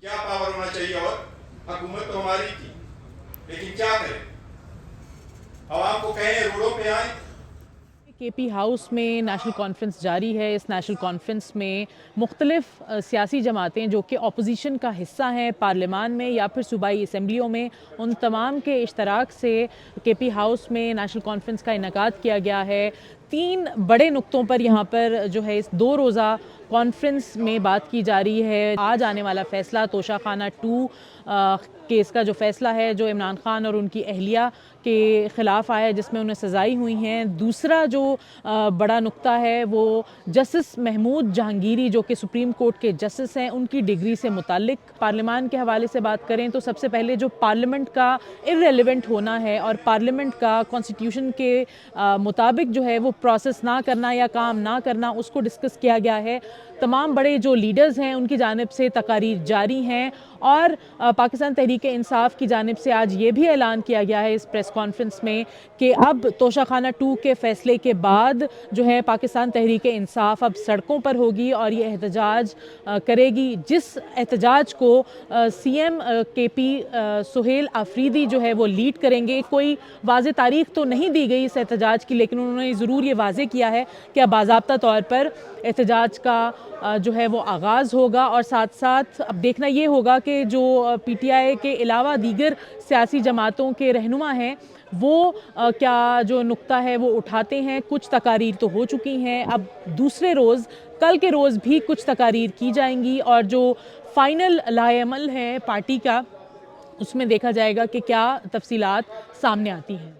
क्या पावर होना चाहिए, और हुकूमत तो हमारी थी, लेकिन क्या करें, आवाम को कहें रोडों पे आए। केपी हाउस में नेशनल कॉन्फ्रेंस जारी है। इस नेशनल कॉन्फ्रेंस में मुख्तलिफ सियासी जमातें जो कि अपोजिशन का हिस्सा हैं पार्लियामान में या फिर सूबाई असम्बलियों में, उन तमाम के इश्तराक से केपी हाउस में नेशनल कॉन्फ्रेंस का इनेकाद किया गया है। 3 बड़े नुक्तों पर यहाँ पर जो है इस 2 रोज़ा कॉन्फ्रेंस में बात की जा रही है। आज आने वाला फ़ैसला तोशाखाना 2 केस का जो फ़ैसला है, जो इमरान खान और उनकी अहलिया के ख़िलाफ़ आया है, जिसमें उन्हें सज़ाई हुई हैं। दूसरा जो बड़ा नुक्ता है वो जस्टिस महमूद जहांगीरी जो कि सुप्रीम कोर्ट के जस्टिस हैं, उनकी डिग्री से मुताल्लिक। पार्लियामान के हवाले से बात करें तो सबसे पहले जो पार्लियामेंट का इर्रेलेवेंट होना है और पार्लियामेंट का कॉन्स्टिट्यूशन के मुताबिक जो है वो प्रोसेस ना करना या काम ना करना, उसको डिस्कस किया गया है। तमाम बड़े जो लीडर्स हैं उनकी जानिब से तकारीर जारी हैं और पाकिस्तान तहरीक इंसाफ की जानिब से आज ये भी ऐलान किया गया है इस प्रेस कॉन्फ्रेंस में कि अब तोशाखाना 2 के फ़ैसले के बाद जो है पाकिस्तान तहरीक इंसाफ अब सड़कों पर होगी और ये एहतजाज करेगी, जिस एहतजाज को CM KP सुहेल आफरीदी जो है वो लीड करेंगे। कोई वाज़ेह तारीख तो नहीं दी गई इस एहतजाज की, लेकिन उन्होंने ज़रूर ये वाज़ेह किया है कि अब बाज़ाब्ता तौर पर एहतजाज का जो है वो आगाज़ होगा। और साथ साथ अब देखना ये होगा कि जो PTI के अलावा दीगर सियासी जमातों के रहनुमा हैं वो क्या जो नुक्ता है वो उठाते हैं। कुछ तकारीर तो हो चुकी हैं, अब दूसरे रोज़ कल के रोज़ भी कुछ तकारीर की जाएंगी और जो फाइनल लाएअमल है पार्टी का, उसमें देखा जाएगा कि क्या तफसीलात सामने आती हैं।